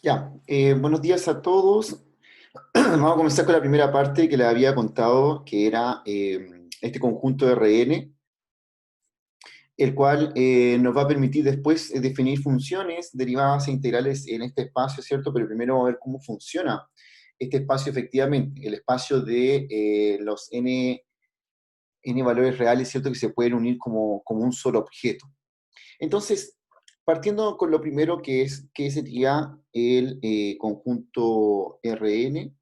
Ya, buenos días a todos. Vamos a comenzar con la primera parte que les había contado, que era este conjunto de RN, el cual nos va a permitir después definir funciones derivadas e integrales en este espacio, ¿cierto? Pero primero vamos a ver cómo funciona este espacio efectivamente, el espacio de los n valores reales, ¿cierto? Que se pueden unir como un solo objeto. Entonces, partiendo con lo primero que sería el conjunto Rn,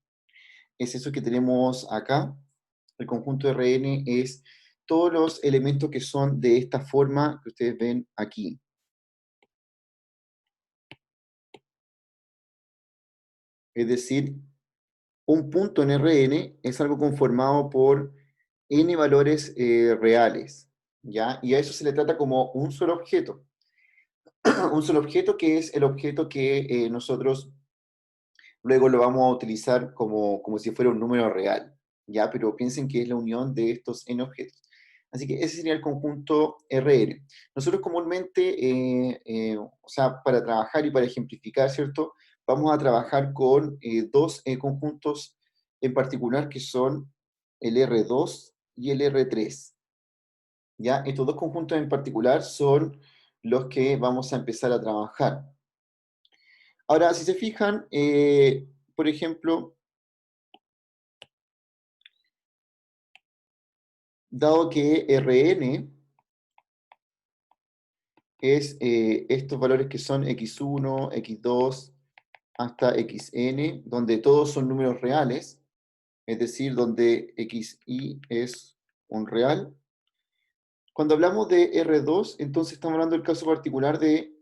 es eso que tenemos acá. El conjunto Rn es todos los elementos que son de esta forma que ustedes ven aquí. Es decir, un punto en Rn es algo conformado por n valores reales, ¿ya? Y a eso se le trata como un solo objeto. Un solo objeto que es el objeto que nosotros luego lo vamos a utilizar como si fuera un número real, ¿ya? Pero piensen que es la unión de estos n objetos. Así que ese sería el conjunto Rn. Nosotros comúnmente, o sea, para trabajar y para ejemplificar, ¿cierto? Vamos a trabajar con dos conjuntos en particular que son el R2 y el R3, ¿ya? Estos dos conjuntos en particular son los que vamos a empezar a trabajar. Ahora, si se fijan, por ejemplo, dado que Rn es estos valores que son x1, x2, hasta xn, donde todos son números reales, es decir, donde xi es un real. Cuando hablamos de R2, entonces estamos hablando del caso particular de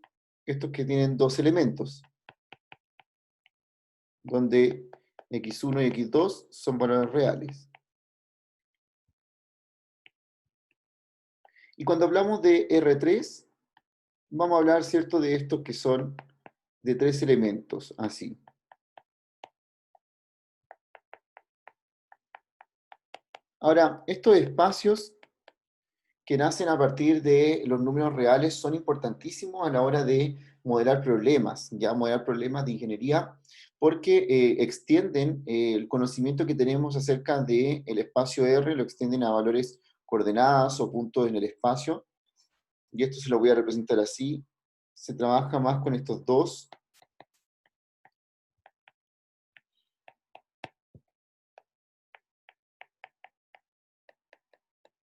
estos que tienen dos elementos, donde x1 y x2 son valores reales. Y cuando hablamos de R3, vamos a hablar, ¿cierto?, de estos que son de tres elementos, así. Ahora, estos espacios que nacen a partir de los números reales son importantísimos a la hora de modelar problemas, ya modelar problemas de ingeniería, porque extienden el conocimiento que tenemos acerca del espacio R, lo extienden a valores coordenadas o puntos en el espacio, y esto se lo voy a representar así. Se trabaja más con estos dos.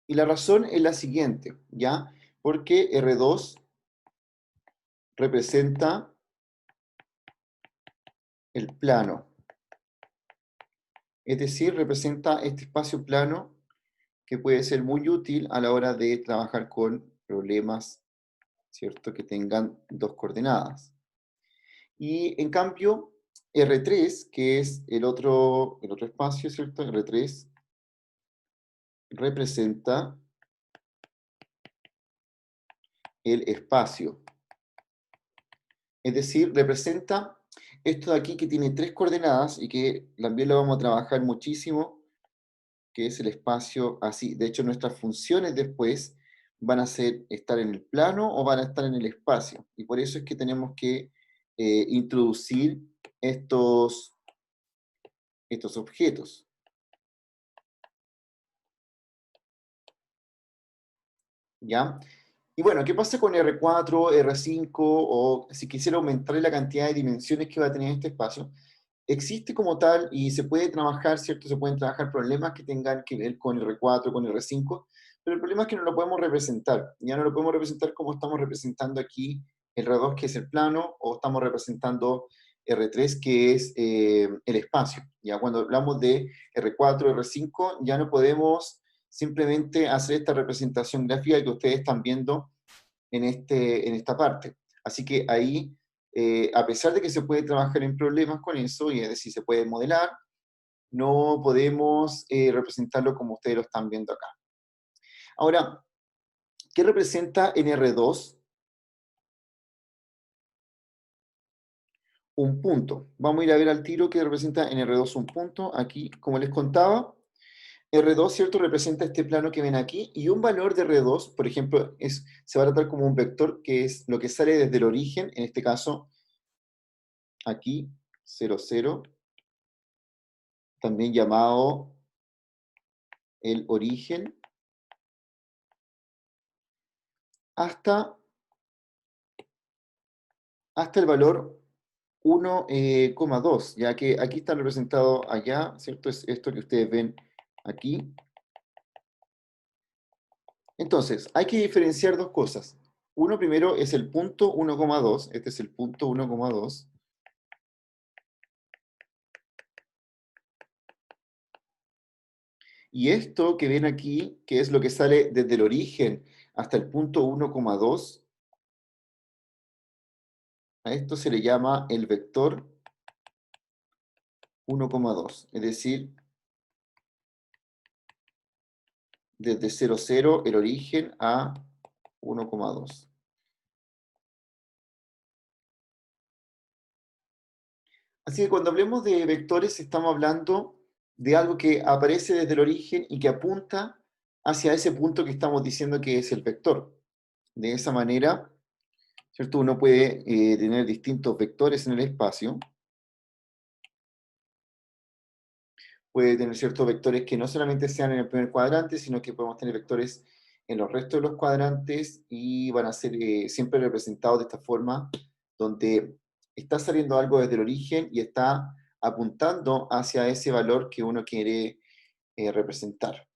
Y la razón es la siguiente, ¿ya? Porque R2 representa el plano, es decir, representa este espacio plano que puede ser muy útil a la hora de trabajar con problemas, ¿cierto?, que tengan dos coordenadas. Y en cambio, R3, que es el otro espacio, ¿cierto? R3 representa el espacio. Es decir, representa esto de aquí que tiene tres coordenadas y que también lo vamos a trabajar muchísimo, que es el espacio así. De hecho, nuestras funciones después van a estar en el plano o van a estar en el espacio. Y por eso es que tenemos que introducir estos objetos. ¿Ya? Y bueno, ¿qué pasa con R4, R5 o si quisiera aumentar la cantidad de dimensiones que va a tener este espacio? Existe como tal y se puede trabajar, ¿cierto? Se pueden trabajar problemas que tengan que ver con R4, con R5, pero el problema es que no lo podemos representar. Ya no lo podemos representar como estamos representando aquí el R2, que es el plano, o estamos representando R3, que es el espacio. Ya cuando hablamos de R4, R5, ya no podemos simplemente hacer esta representación gráfica que ustedes están viendo en esta parte. Así que ahí a pesar de que se puede trabajar en problemas con eso, y es decir, se puede modelar, no podemos representarlo como ustedes lo están viendo acá. Ahora, ¿qué representa en R2? Un punto. Vamos a ir a ver al tiro qué representa en R2 un punto. Aquí, como les contaba, R2, ¿cierto? Representa este plano que ven aquí, y un valor de R2, por ejemplo, se va a tratar como un vector, que es lo que sale desde el origen, en este caso, aquí, 0, 0, también llamado el origen, hasta, hasta el valor 1,2, ya que aquí está representado allá, ¿cierto? Es esto que ustedes ven aquí. Entonces, hay que diferenciar dos cosas. Uno primero es el punto 1,2, este es el punto 1,2. Y esto que ven aquí, que es lo que sale desde el origen hasta el punto 1,2, a esto se le llama el vector 1,2. Es decir, desde 0, 0, el origen a 1,2. Así que cuando hablemos de vectores, estamos hablando de algo que aparece desde el origen y que apunta hacia ese punto que estamos diciendo que es el vector. De esa manera, ¿cierto? Uno puede tener distintos vectores en el espacio. Puede tener ciertos vectores que no solamente sean en el primer cuadrante, sino que podemos tener vectores en los restos de los cuadrantes y van a ser siempre representados de esta forma, donde está saliendo algo desde el origen y está apuntando hacia ese valor que uno quiere representar.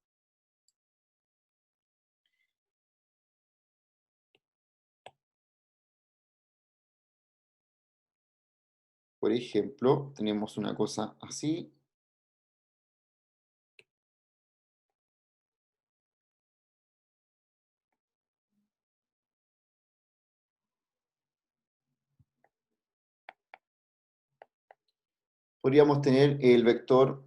Por ejemplo, tenemos una cosa así. Podríamos tener el vector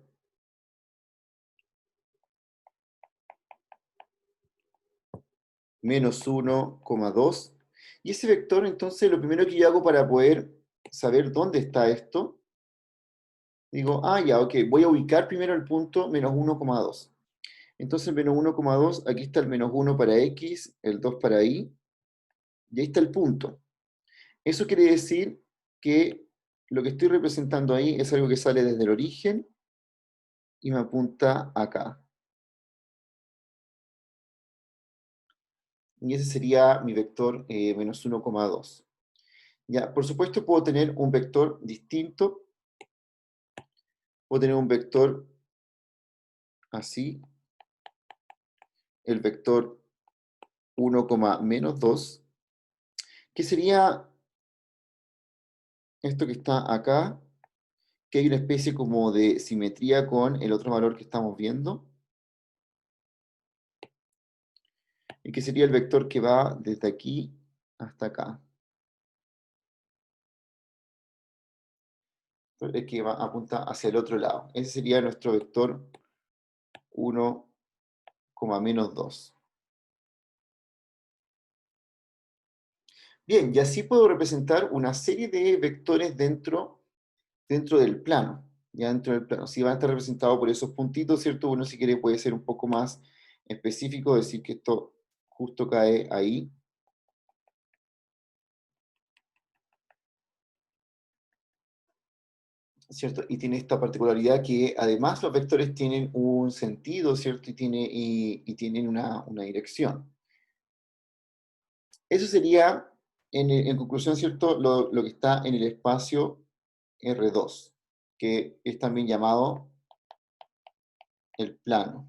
menos 1,2. Y ese vector, entonces, lo primero que yo hago para poder saber dónde está esto, digo, ya, ok, voy a ubicar primero el punto menos 1,2. Entonces, menos 1,2, aquí está el menos 1 para X, el 2 para Y, y ahí está el punto. Eso quiere decir que lo que estoy representando ahí es algo que sale desde el origen y me apunta acá. Y ese sería mi vector menos 1,2. Ya, por supuesto puedo tener un vector distinto, puedo tener un vector así, el vector 1,-2, que sería esto que está acá, que hay una especie como de simetría con el otro valor que estamos viendo, y que sería el vector que va desde aquí hasta acá. El que apunta hacia el otro lado. Ese sería nuestro vector 1,-2. Bien, y así puedo representar una serie de vectores dentro del plano. Ya dentro del plano. Si van a estar representados por esos puntitos, ¿cierto? Uno si quiere puede ser un poco más específico, decir que esto justo cae ahí. ¿Cierto? Y tiene esta particularidad que además los vectores tienen un sentido, ¿cierto? Y tienen una dirección. Eso sería, en conclusión, ¿cierto? Lo que está en el espacio R2, que es también llamado el plano.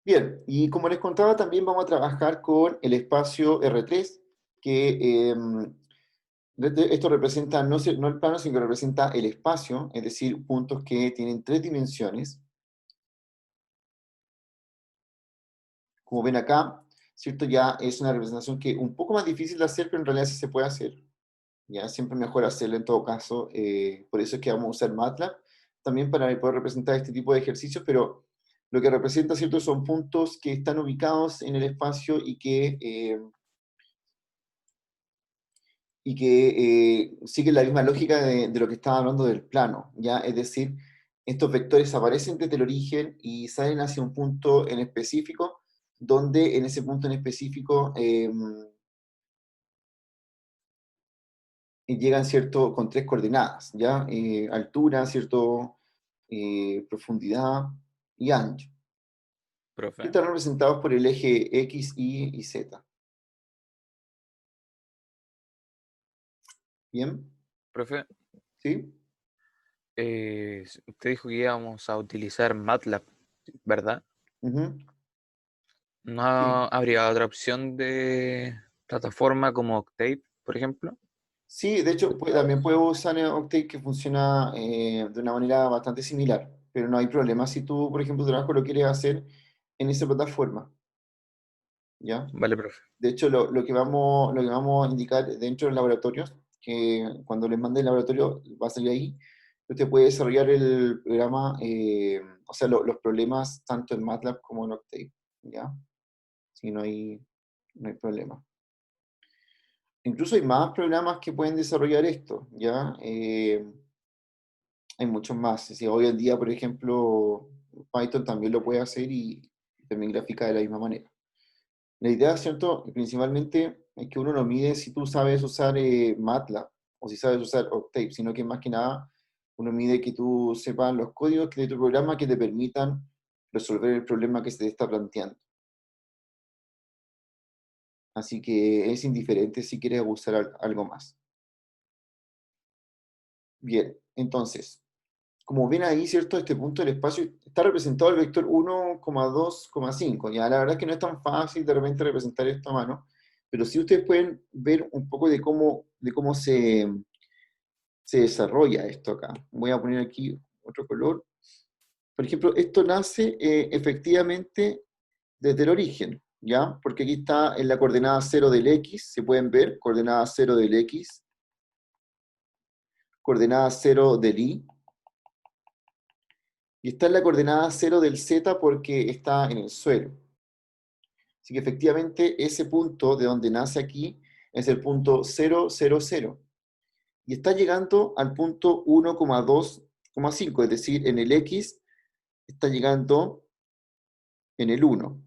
Bien, y como les contaba, también vamos a trabajar con el espacio R3, que Esto representa no el plano, sino que representa el espacio, es decir, puntos que tienen 3 dimensiones. Como ven acá, ¿cierto? Ya es una representación que es un poco más difícil de hacer, pero en realidad sí se puede hacer. Ya siempre mejor hacerlo en todo caso. Por eso es que vamos a usar MATLAB también para poder representar este tipo de ejercicios, pero lo que representa, ¿cierto? Son puntos que están ubicados en el espacio y que siguen la misma lógica de lo que estaba hablando del plano, ¿ya? Es decir, estos vectores aparecen desde el origen y salen hacia un punto en específico, donde en ese punto en específico llegan, ¿cierto? Con 3 coordenadas, ¿ya? Altura, ¿cierto? Profundidad y ancho, que Profe, están representados por el eje X, Y y Z. ¿Bien? profe, ¿Sí? usted dijo que íbamos a utilizar MATLAB, ¿verdad? Ujú. ¿No Sí. habría otra opción de plataforma como Octave, por ejemplo? Sí, de hecho, también puedo usar Octave que funciona de una manera bastante similar, pero no hay problema si tú, por ejemplo, tu trabajo lo quieres hacer en esa plataforma, ¿ya? Vale, profe. De hecho, lo que vamos a indicar dentro del laboratorio, que cuando les mande el laboratorio va a salir ahí, usted puede desarrollar el programa, o sea, los problemas tanto en MATLAB como en Octave, ¿ya? Sí, no hay problema. Incluso hay más programas que pueden desarrollar esto, ¿ya? Hay muchos más. Es decir, hoy en día, por ejemplo, Python también lo puede hacer y también grafica de la misma manera. La idea, ¿cierto? Principalmente es que uno no mide si tú sabes usar MATLAB o si sabes usar Octave, sino que más que nada uno mide que tú sepas los códigos de tu programa que te permitan resolver el problema que se te está planteando. Así que es indiferente si quieres usar algo más. Bien, entonces, como ven ahí, ¿cierto? Este punto del espacio está representado el vector 1,2,5. Ya, la verdad es que no es tan fácil de repente representar esto a mano, pero sí ustedes pueden ver un poco de cómo se desarrolla esto acá. Voy a poner aquí otro color. Por ejemplo, esto nace efectivamente desde el origen, ¿ya? Porque aquí está en la coordenada 0 del X, se pueden ver, coordenada 0 del X, coordenada 0 del Y, y está en la coordenada 0 del Z porque está en el suelo. Así que efectivamente ese punto de donde nace aquí es el punto 0,0,0. Y está llegando al punto 1,2,5, es decir, en el X está llegando en el 1.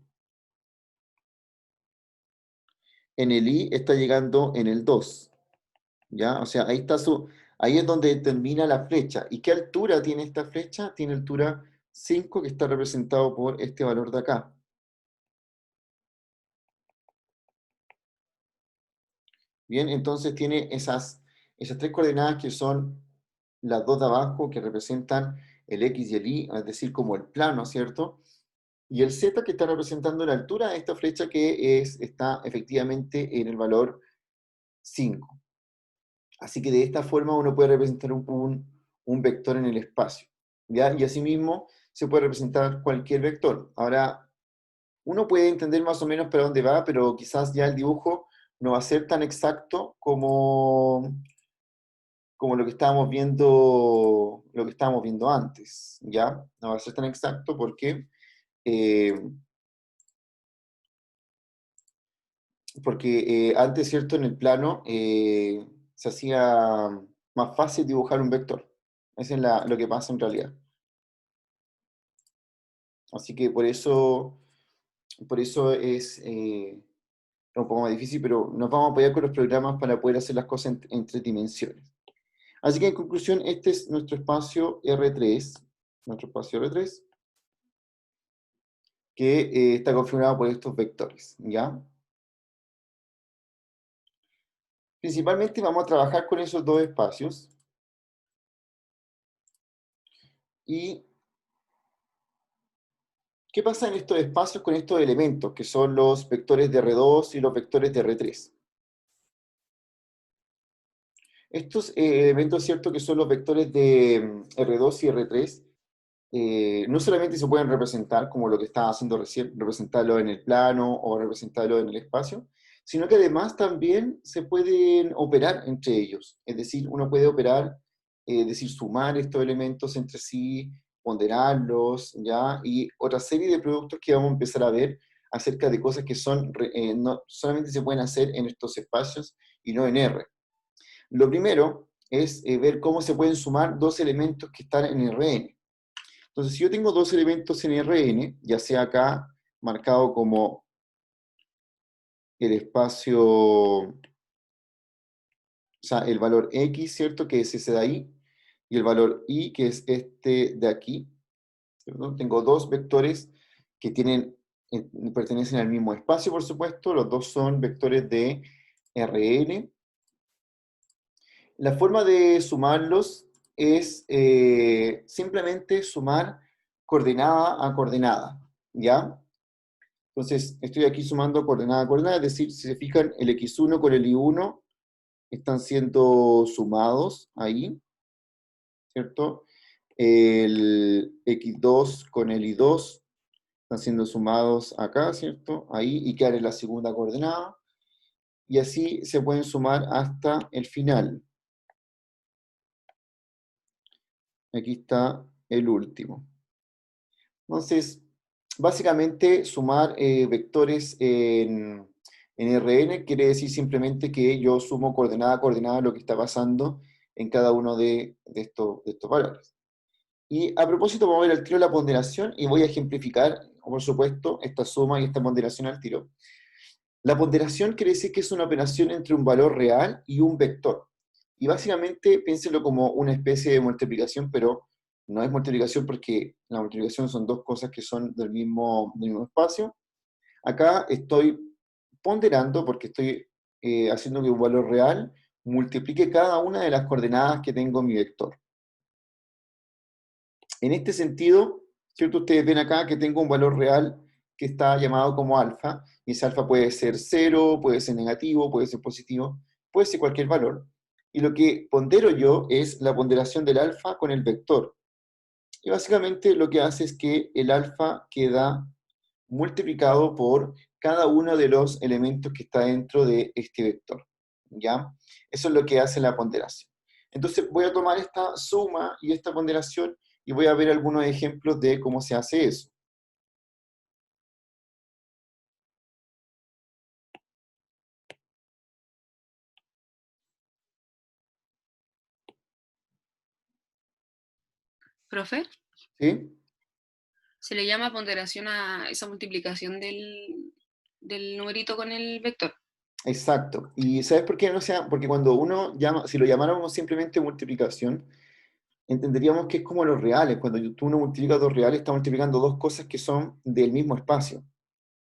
En el Y está llegando en el 2. ¿Ya? O sea, ahí es donde termina la flecha. ¿Y qué altura tiene esta flecha? Tiene altura 5, que está representado por este valor de acá. Bien, entonces tiene esas 3 coordenadas que son las dos de abajo, que representan el X y el Y, es decir, como el plano, ¿cierto? Y el Z, que está representando la altura de esta flecha, que está efectivamente en el valor 5. Así que de esta forma uno puede representar un vector en el espacio, ¿ya? Y asimismo se puede representar cualquier vector. Ahora, uno puede entender más o menos para dónde va, pero quizás ya el dibujo no va a ser tan exacto como lo que estábamos viendo antes, ¿ya? No va a ser tan exacto eh, porque antes, ¿cierto? En el plano se hacía más fácil dibujar un vector. Eso es lo que pasa en realidad. Así que por eso es un poco más difícil, pero nos vamos a apoyar con los programas para poder hacer las cosas en 3 dimensiones. Así que en conclusión, este es nuestro espacio R3, que está configurado por estos vectores, ¿ya? Principalmente vamos a trabajar con esos dos espacios y ¿qué pasa en estos espacios con estos elementos, que son los vectores de R2 y los vectores de R3? Estos elementos, ¿cierto? Que son los vectores de R2 y R3, no solamente se pueden representar, como lo que estaba haciendo recién, representarlo en el plano o representarlo en el espacio, sino que además también se pueden operar entre ellos. Es decir, uno puede operar, es decir, sumar estos elementos entre sí, ponderarlos, ¿ya? Y otra serie de productos que vamos a empezar a ver acerca de cosas que son, no, solamente se pueden hacer en estos espacios y no en R. Lo primero es ver cómo se pueden sumar dos elementos que están en Rn. Entonces, si yo tengo dos elementos en Rn, ya sea acá marcado como el espacio, o sea, el valor x, ¿cierto? Que es ese de ahí, y el valor y, que es este de aquí, ¿cierto? Tengo dos vectores que pertenecen al mismo espacio, por supuesto, los dos son vectores de Rn. La forma de sumarlos es simplemente sumar coordenada a coordenada, ¿ya? Entonces, estoy aquí sumando coordenada a coordenada, es decir, si se fijan, el x1 con el y1 están siendo sumados ahí, ¿cierto? El x2 con el y2 están siendo sumados acá, ¿cierto? Ahí, y quedan en la segunda coordenada, y así se pueden sumar hasta el final. Aquí está el último. Entonces, básicamente sumar vectores en Rn quiere decir simplemente que yo sumo coordenada a coordenada lo que está pasando en cada uno de estos valores. Y a propósito, vamos a ver al tiro la ponderación y voy a ejemplificar, por supuesto, esta suma y esta ponderación al tiro. La ponderación quiere decir que es una operación entre un valor real y un vector. Y básicamente piénsenlo como una especie de multiplicación, pero no es multiplicación porque la multiplicación son dos cosas que son del mismo espacio. Acá estoy ponderando porque estoy haciendo que un valor real multiplique cada una de las coordenadas que tengo en mi vector. En este sentido, ¿cierto? Ustedes ven acá que tengo un valor real que está llamado como alfa, y ese alfa puede ser cero, puede ser negativo, puede ser positivo, puede ser cualquier valor. Y lo que pondero yo es la ponderación del alfa con el vector. Y básicamente lo que hace es que el alfa queda multiplicado por cada uno de los elementos que está dentro de este vector. ¿Ya? Eso es lo que hace la ponderación. Entonces voy a tomar esta suma y esta ponderación y voy a ver algunos ejemplos de cómo se hace eso. Profe, ¿Sí? se le llama ponderación a esa multiplicación del numerito con el vector. Exacto. ¿Y sabes por qué no sea? Porque cuando uno llama, si lo llamáramos simplemente multiplicación, entenderíamos que es como los reales. Cuando uno multiplica dos reales, está multiplicando dos cosas que son del mismo espacio.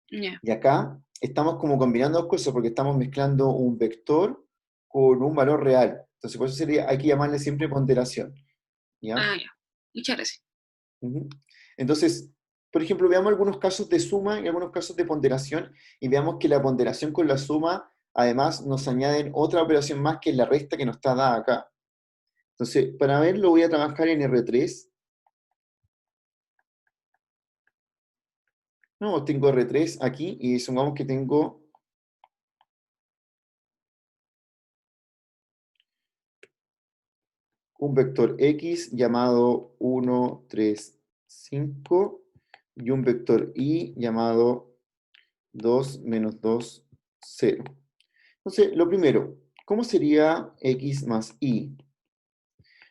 Ya. Y acá estamos como combinando dos cosas porque estamos mezclando un vector con un valor real. Entonces, por eso hay que llamarle siempre ponderación. ¿Ya? Ah, ya. Muchas gracias. Ujú. Entonces, por ejemplo, veamos algunos casos de suma y algunos casos de ponderación y veamos que la ponderación con la suma, además, nos añaden otra operación más que es la resta que nos está dada acá. Entonces, para verlo voy a trabajar en R3. No, tengo R3 aquí y supongamos que tengo un vector X llamado 1, 3, 5 y un vector Y llamado 2, menos 2, 0. Entonces, lo primero, ¿cómo sería X más Y?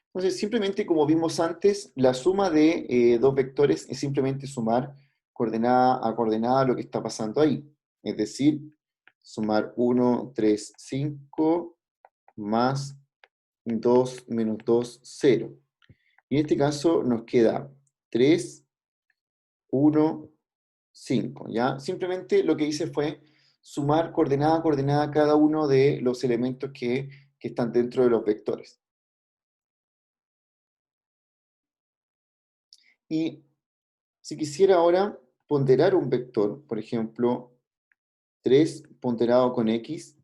Entonces, simplemente como vimos antes, la suma de dos vectores es simplemente sumar coordenada a coordenada lo que está pasando ahí. Es decir, sumar 1, 3, 5 más 2 menos 2, 0. Y en este caso nos queda 3, 1, 5. ¿Ya? Simplemente lo que hice fue sumar coordenada a coordenada cada uno de los elementos que están dentro de los vectores. Y si quisiera ahora ponderar un vector, por ejemplo, 3 ponderado con X,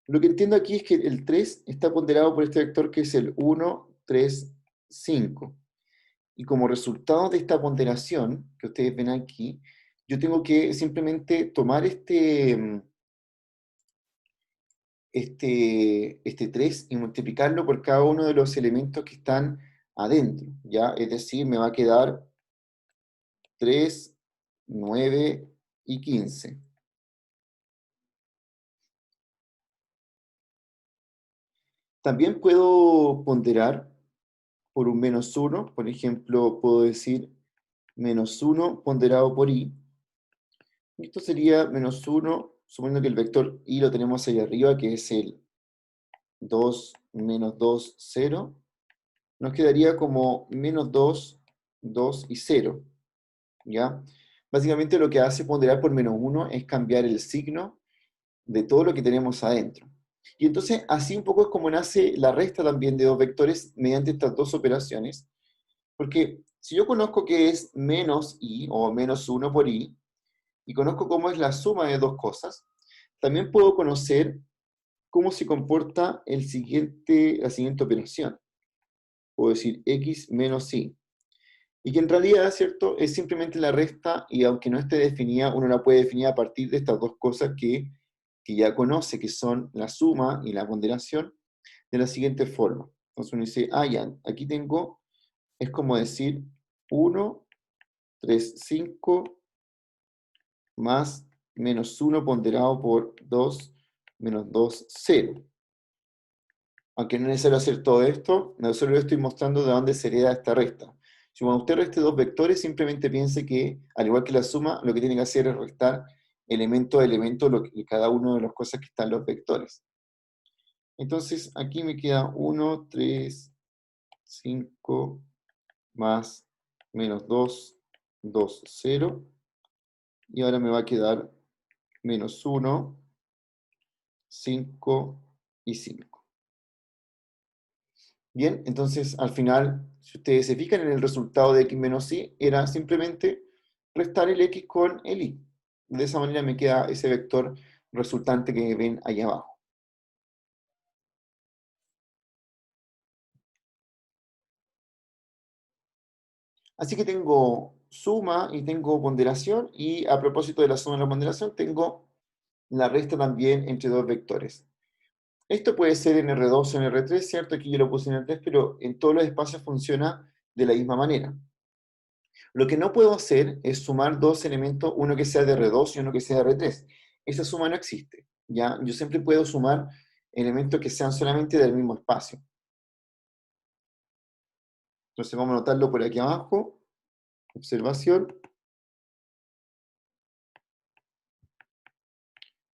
Lo que entiendo aquí es que el 3 está ponderado por este vector que es el 1, 3, 5. Y como resultado de esta ponderación que ustedes ven aquí, yo tengo que simplemente tomar este 3 y multiplicarlo por cada uno de los elementos que están adentro, ¿ya? Es decir, me va a quedar 3, 9 y 15. También puedo ponderar por un menos 1, por ejemplo, puedo decir menos 1 ponderado por i. Esto sería menos 1, suponiendo que el vector i lo tenemos ahí arriba, que es el 2 menos 2, 0. Nos quedaría como menos 2, 2 y 0. ¿Ya? Básicamente lo que hace ponderar por menos 1 es cambiar el signo de todo lo que tenemos adentro. Y entonces así un poco es como nace la resta también de dos vectores mediante estas dos operaciones, porque si yo conozco que es menos i o menos 1 por i, y conozco cómo es la suma de dos cosas, también puedo conocer cómo se comporta la siguiente operación. Puedo decir x menos y. Y que en realidad, ¿cierto? Es simplemente la resta y aunque no esté definida, uno la puede definir a partir de estas dos cosas que ya conoce, que son la suma y la ponderación, de la siguiente forma. Entonces uno dice, ah, ya, aquí tengo, es como decir 1, 3, 5 más menos 1 ponderado por 2 menos 2, 0. Aunque no es necesario hacer todo esto, yo solo le estoy mostrando de dónde se hereda esta resta. Si cuando usted reste dos vectores, simplemente piense que, al igual que la suma, lo que tiene que hacer es restar elemento a elemento cada uno de las cosas que están en los vectores. Entonces, aquí me queda 1, 3, 5, más menos 2, 2, 0. Y ahora me va a quedar menos 1, 5 y 5. Bien, entonces al final, si ustedes se fijan en el resultado de x menos y, era simplemente restar el x con el y. De esa manera me queda ese vector resultante que ven ahí abajo. Así que tengo suma y tengo ponderación, y a propósito de la suma y la ponderación, tengo la resta también entre dos vectores. Esto puede ser en R2 o en R3, ¿cierto? Aquí yo lo puse en R3, pero en todos los espacios funciona de la misma manera. Lo que no puedo hacer es sumar dos elementos, uno que sea de R2 y uno que sea de R3. Esa suma no existe, ¿ya? Yo siempre puedo sumar elementos que sean solamente del mismo espacio. Entonces vamos a anotarlo por aquí abajo. Observación.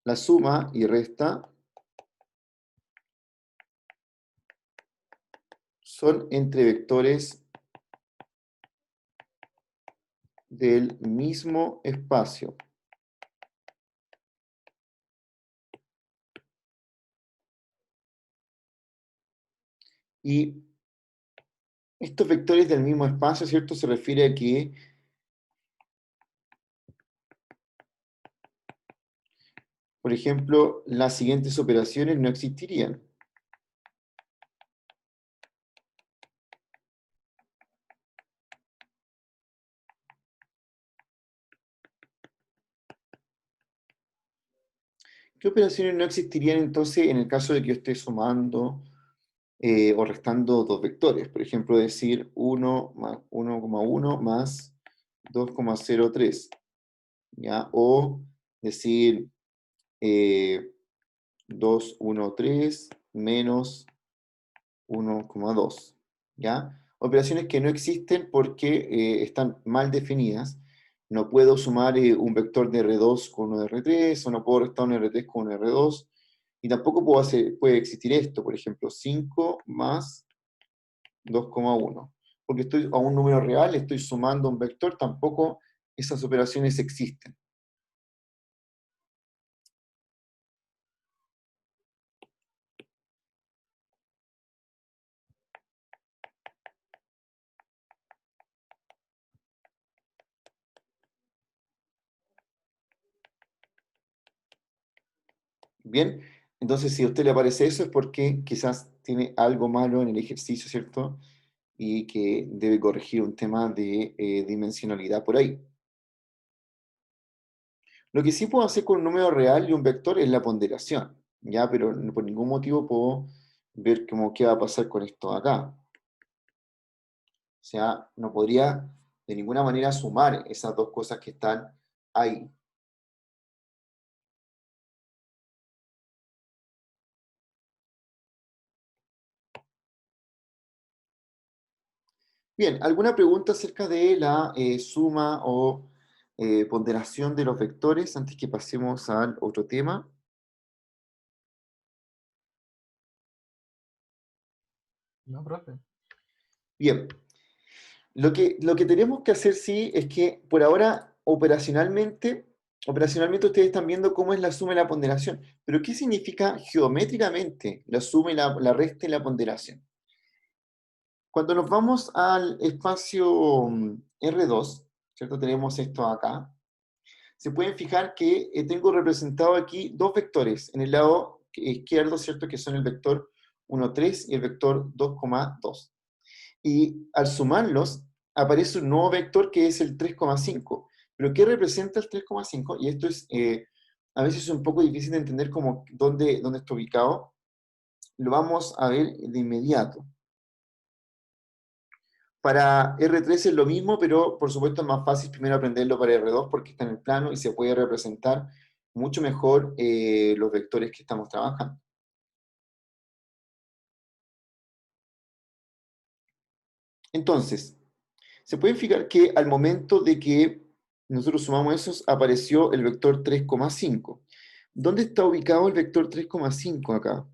La suma y resta son entre vectores del mismo espacio. Y estos vectores del mismo espacio, ¿cierto? Se refiere a que, por ejemplo, las siguientes operaciones no existirían. ¿Qué operaciones no existirían entonces en el caso de que yo esté sumando o restando dos vectores? Por ejemplo, decir 1 más 1,1 más 2,03, ¿ya? O decir 2,13 menos 1,2, ¿ya? Operaciones que no existen porque están mal definidas. No puedo sumar un vector de R2 con uno de R3, o no puedo restar un R3 con un R2, y tampoco puede existir esto, por ejemplo, 5 más 2,1. Porque estoy a un número real, estoy sumando un vector, tampoco esas operaciones existen. Bien, Entonces, si a usted le aparece eso es porque quizás tiene algo malo en el ejercicio, ¿cierto? Y que debe corregir un tema de dimensionalidad por ahí. Lo que sí puedo hacer con un número real y un vector es la ponderación, ¿ya? Pero por ningún motivo puedo ver cómo qué va a pasar con esto de acá. O sea, no podría de ninguna manera sumar esas dos cosas que están ahí. Bien, ¿alguna pregunta acerca de la suma o ponderación de los vectores antes que pasemos al otro tema? No, profe. Bien, lo que tenemos que hacer sí es que por ahora operacionalmente ustedes están viendo cómo es la suma y la ponderación, pero ¿qué significa geométricamente la suma y la resta y la ponderación? Cuando nos vamos al espacio R2, ¿cierto? Tenemos esto acá. Se pueden fijar que tengo representado aquí dos vectores en el lado izquierdo, ¿cierto? Que son el vector 1, 3 y el vector 2,2. Y al sumarlos, aparece un nuevo vector que es el 3,5. ¿Pero qué representa el 3,5? Y esto es, a veces es un poco difícil de entender como dónde está ubicado. Lo vamos a ver de inmediato. Para R3 es lo mismo, pero por supuesto es más fácil primero aprenderlo para R2 porque está en el plano y se puede representar mucho mejor los vectores que estamos trabajando. Entonces, se puede fijar que al momento de que nosotros sumamos esos, apareció el vector 3,5. ¿Dónde está ubicado el vector 3,5 acá?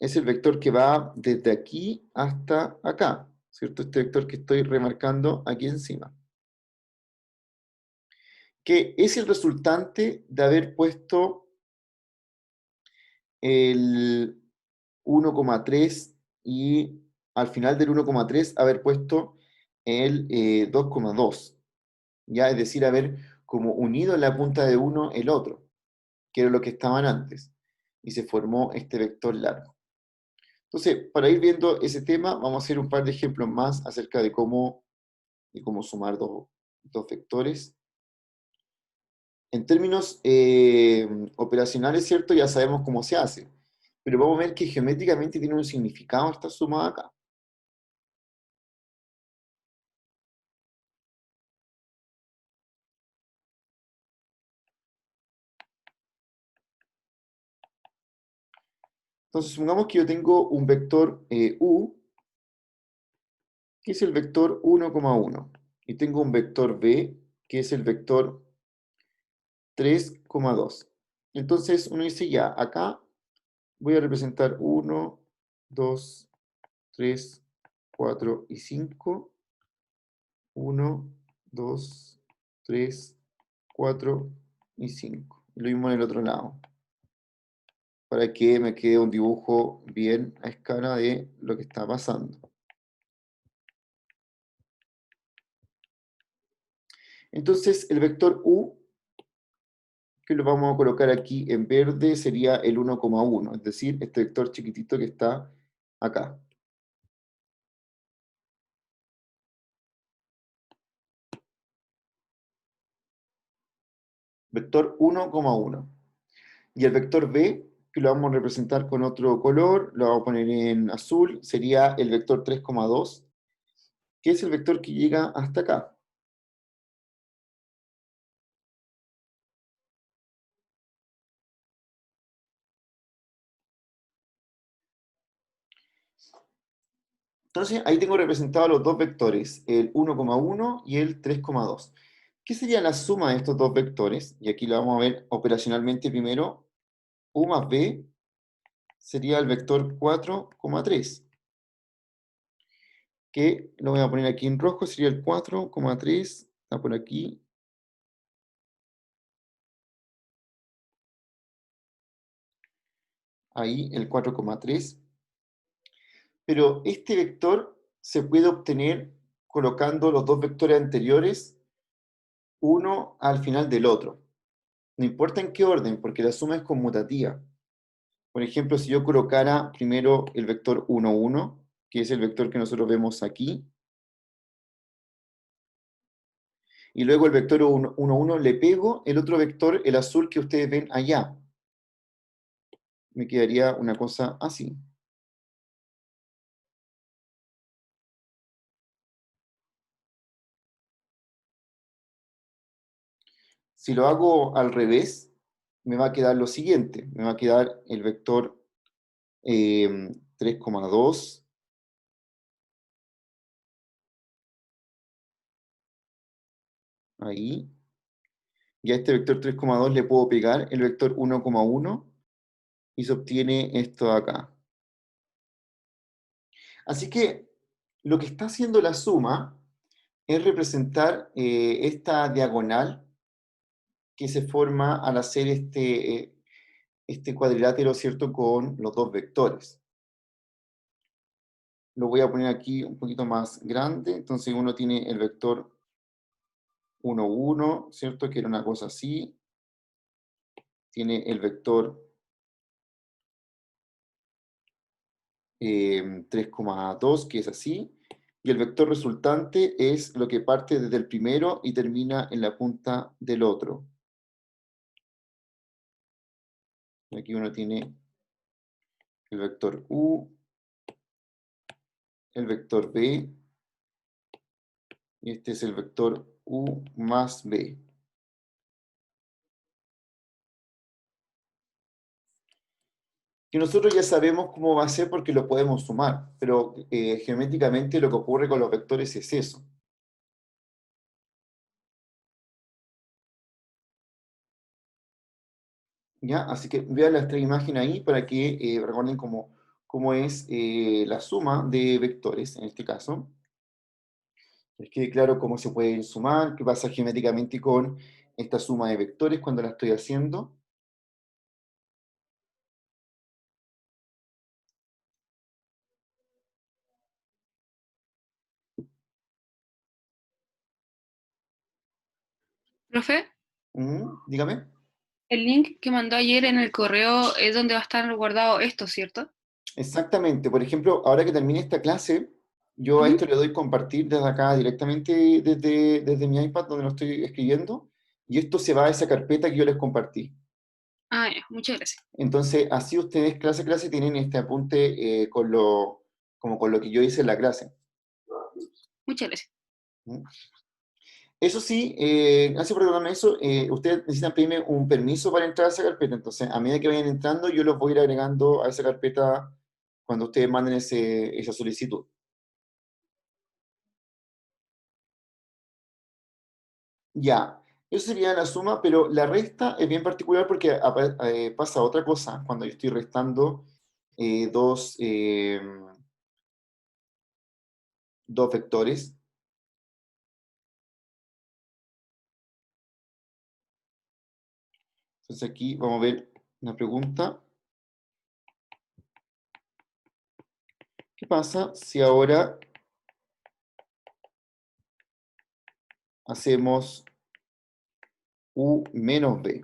Es el vector que va desde aquí hasta acá, ¿cierto? Este vector que estoy remarcando aquí encima. Que es el resultante de haber puesto el 1,3 y al final del 1,3 haber puesto el 2,2. Ya, es decir, haber como unido en la punta de uno el otro, que era lo que estaban antes, y se formó este vector largo. Entonces, para ir viendo ese tema, vamos a hacer un par de ejemplos más acerca de cómo sumar dos vectores. En términos operacionales, ¿cierto? Ya sabemos cómo se hace, pero vamos a ver que geométricamente tiene un significado esta suma acá. Entonces, supongamos que yo tengo un vector u, que es el vector 1,1, y tengo un vector b, que es el vector 3,2. Entonces, uno dice ya, acá voy a representar 1, 2, 3, 4 y 5. 1, 2, 3, 4 y 5. Y lo mismo en el otro lado, para que me quede un dibujo bien a escala de lo que está pasando. Entonces, el vector u, que lo vamos a colocar aquí en verde, sería el 1,1, es decir, este vector chiquitito que está acá. Vector 1,1. Y el vector b, que lo vamos a representar con otro color, lo vamos a poner en azul, sería el vector 3,2, que es el vector que llega hasta acá. Entonces, ahí tengo representados los dos vectores, el 1,1 y el 3,2. ¿Qué sería la suma de estos dos vectores? Y aquí lo vamos a ver operacionalmente primero. U más b sería el vector 4,3, que lo voy a poner aquí en rojo, sería el 4,3, está por aquí. Ahí el 4,3. Pero este vector se puede obtener colocando los dos vectores anteriores, uno al final del otro. No importa en qué orden, porque la suma es conmutativa. Por ejemplo, si yo colocara primero el vector 1, 1, que es el vector que nosotros vemos aquí, y luego el vector 1, 1, le pego el otro vector, el azul que ustedes ven allá. Me quedaría una cosa así. Si lo hago al revés, me va a quedar lo siguiente. Me va a quedar el vector 3,2. Ahí. Y a este vector 3,2 le puedo pegar el vector 1,1 y se obtiene esto de acá. Así que lo que está haciendo la suma es representar esta diagonal que se forma al hacer este cuadrilátero, ¿cierto?, con los dos vectores. Lo voy a poner aquí un poquito más grande, entonces uno tiene el vector 1, 1, ¿cierto?, que era una cosa así. Tiene el vector 3,2, que es así. Y el vector resultante es lo que parte desde el primero y termina en la punta del otro. Aquí uno tiene el vector U, el vector B, y este es el vector U más B. Que nosotros ya sabemos cómo va a ser porque lo podemos sumar, pero geométricamente lo que ocurre con los vectores es eso. ¿Ya? Así que vean la otra imagen ahí para que recuerden cómo es la suma de vectores en este caso. Les quede claro cómo se pueden sumar, qué pasa geométricamente con esta suma de vectores cuando la estoy haciendo. Profe, Dígame. el link que mandó ayer en el correo es donde va a estar guardado esto, ¿cierto? Exactamente. Por ejemplo, ahora que termine esta clase, yo a ¿Mm? esto le doy compartir desde acá directamente desde mi iPad donde lo estoy escribiendo, y esto se va a esa carpeta que yo les compartí. Ah, ya, muchas gracias. Entonces, así ustedes clase a clase tienen este apunte como con lo que yo hice en la clase. Muchas gracias. ¿Mm? Eso sí, gracias por recordarme eso, ustedes necesitan pedirme un permiso para entrar a esa carpeta, entonces a medida que vayan entrando yo los voy a ir agregando a esa carpeta cuando ustedes manden esa solicitud. Ya, eso sería la suma, pero la resta es bien particular porque pasa otra cosa cuando yo estoy restando eh, dos, eh, dos vectores. Entonces aquí vamos a ver una pregunta. ¿Qué pasa si ahora hacemos U menos B?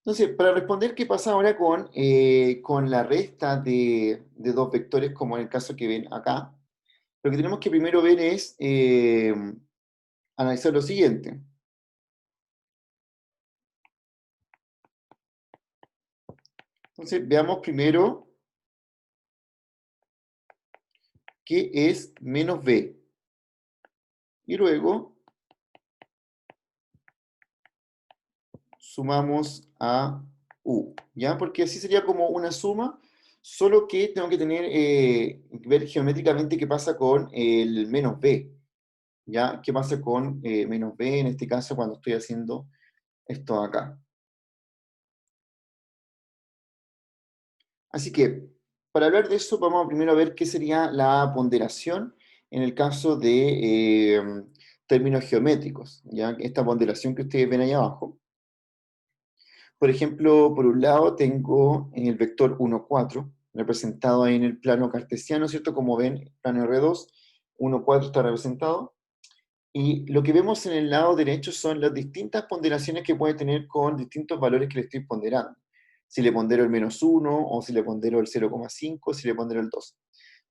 Entonces, para responder qué pasa ahora con la resta de dos vectores, como en el caso que ven acá, lo que tenemos que primero ver es analizar lo siguiente. Entonces, veamos primero qué es menos b. Y luego sumamos a u, ¿ya? Porque así sería como una suma, solo que tengo que ver geométricamente qué pasa con el menos b, ¿ya? ¿Qué pasa con menos b en este caso cuando estoy haciendo esto acá? Así que, para hablar de eso, vamos primero a ver qué sería la ponderación en el caso de términos geométricos, ¿ya? Esta ponderación que ustedes ven ahí abajo. Por ejemplo, por un lado tengo el vector 1, 4, representado ahí en el plano cartesiano, ¿cierto? Como ven, plano R2, 1, 4 está representado. Y lo que vemos en el lado derecho son las distintas ponderaciones que puede tener con distintos valores que le estoy ponderando. Si le pondero el menos 1, o si le pondero el 0,5, si le pondero el 2.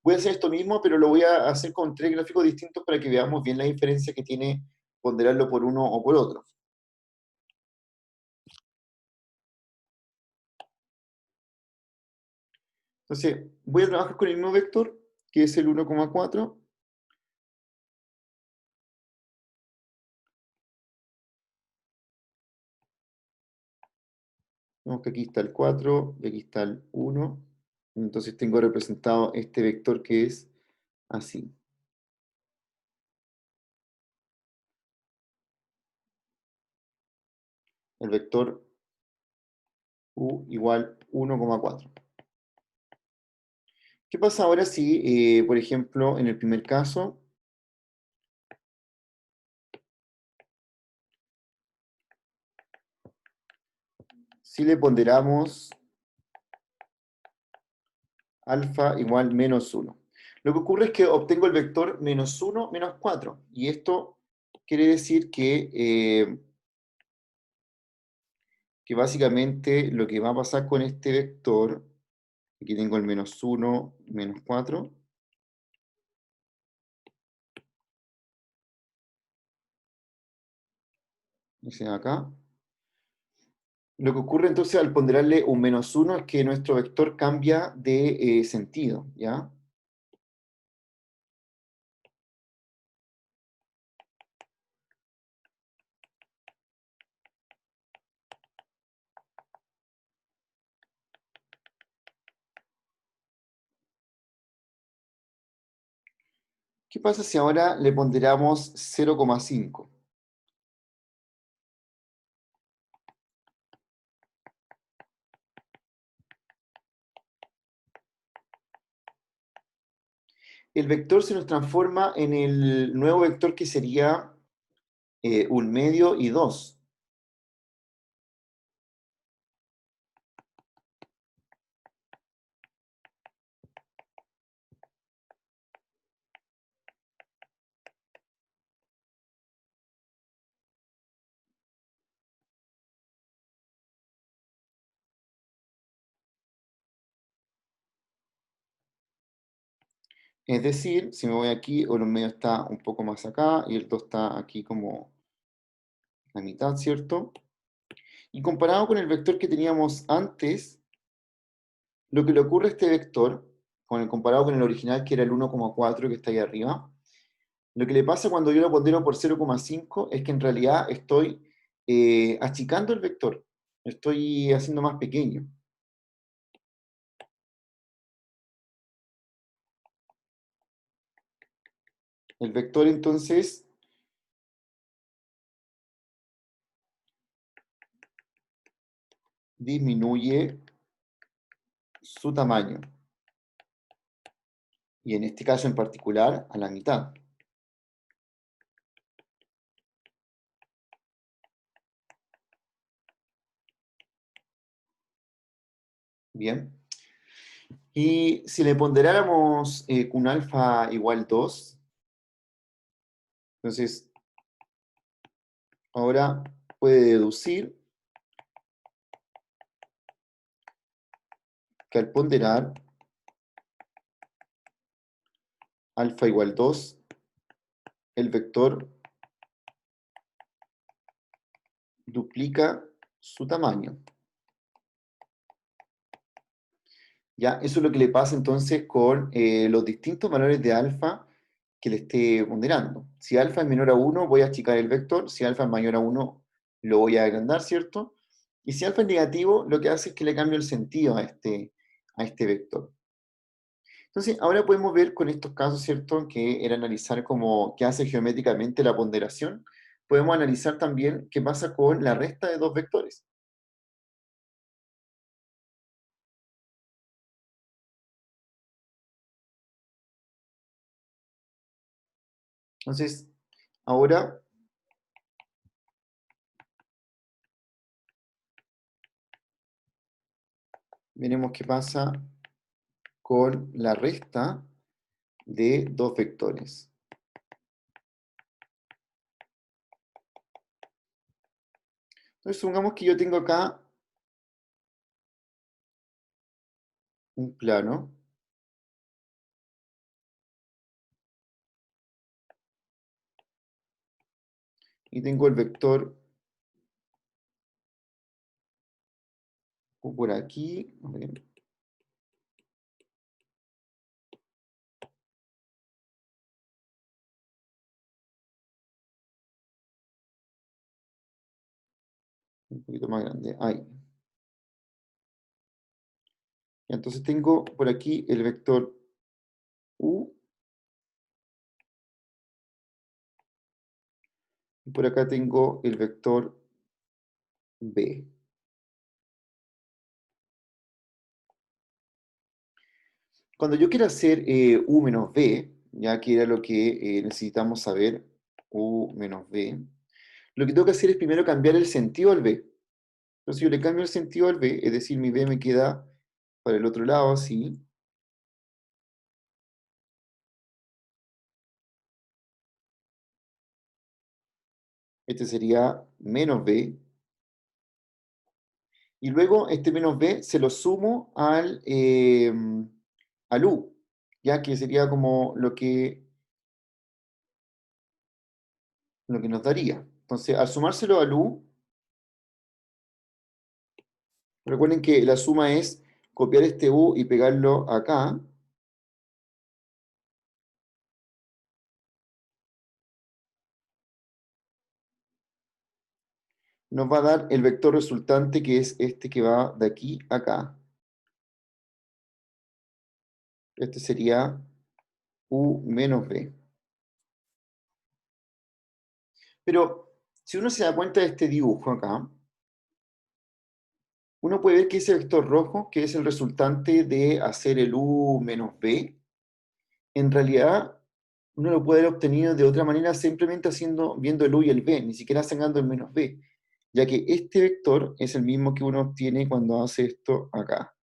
Voy a hacer esto mismo, pero lo voy a hacer con 3 gráficos distintos para que veamos bien la diferencia que tiene ponderarlo por uno o por otro. Entonces, voy a trabajar con el mismo vector, que es el 1,4. Vemos que aquí está el 4 y aquí está el 1. Entonces tengo representado este vector que es así. El vector u igual 1,4. ¿Qué pasa ahora si, por ejemplo, en el primer caso, si le ponderamos alfa igual menos 1? Lo que ocurre es que obtengo el vector menos 1, menos 4. Y esto quiere decir que básicamente lo que va a pasar con este vector, aquí tengo el menos 1, menos 4, ese de acá. Lo que ocurre entonces al ponderarle un menos 1 es que nuestro vector cambia de sentido, ¿ya? ¿Qué pasa si ahora le ponderamos 0,5? El vector se nos transforma en el nuevo vector que sería 1 medio y 2. Es decir, si me voy aquí, el 1 medio está un poco más acá y el 2 está aquí como a mitad, ¿cierto? Y comparado con el vector que teníamos antes, lo que le ocurre a este vector, comparado con el original que era el 1,4 que está ahí arriba, lo que le pasa cuando yo lo pondero por 0,5 es que en realidad estoy achicando el vector, lo estoy haciendo más pequeño. El vector entonces disminuye su tamaño, y en este caso en particular a la mitad. Bien. Y si le ponderáramos un alfa igual 2, entonces ahora puede deducir que al ponderar alfa igual 2, el vector duplica su tamaño. ¿Ya? Eso es lo que le pasa entonces con los distintos valores de alfa que le esté ponderando. Si alfa es menor a 1, voy a achicar el vector. Si alfa es mayor a 1, lo voy a agrandar, ¿cierto? Y si alfa es negativo, lo que hace es que le cambio el sentido a este vector. Entonces, ahora podemos ver con estos casos, ¿cierto?, que era analizar cómo qué hace geométricamente la ponderación. Podemos analizar también qué pasa con la resta de dos vectores. Entonces, ahora Veremos qué pasa con la resta de dos vectores. Entonces, supongamos que yo tengo acá un plano. Y tengo el vector U por aquí. A ver. Un poquito más grande. Ahí. Entonces tengo por aquí el vector U. Y por acá tengo el vector B. Cuando yo quiero hacer U menos B, ya que era lo que necesitamos saber, U menos B, lo que tengo que hacer es primero cambiar el sentido al B. Entonces yo le cambio el sentido al B, es decir, mi B me queda para el otro lado, así. Este sería menos B. Y luego este menos B se lo sumo al U, ya que sería como lo que nos daría. Entonces, al sumárselo al U, recuerden que la suma es copiar este U y pegarlo acá. Nos va a dar el vector resultante, que es este que va de aquí a acá. Este sería U menos B. Pero si uno se da cuenta de este dibujo acá, uno puede ver que ese vector rojo, que es el resultante de hacer el U menos B, en realidad uno lo puede haber obtenido de otra manera simplemente viendo el U y el B, ni siquiera sacando el menos B, ya que este vector es el mismo que uno obtiene cuando hace esto acá.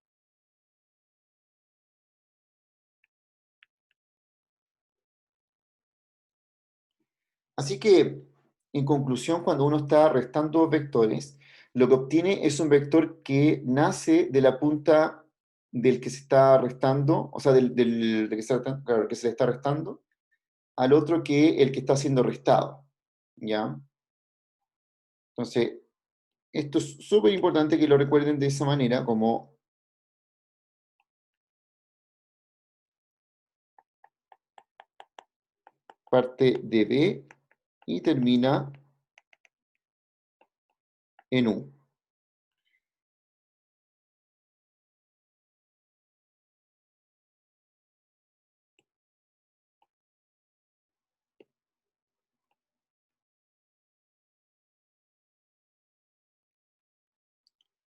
Así que, en conclusión, cuando uno está restando vectores, lo que obtiene es un vector que nace de la punta del que se está restando, o sea, del que claro, que se le está restando, al otro que el que está siendo restado, ¿ya? Entonces, esto es súper importante que lo recuerden de esa manera, como parte de B y termina en U.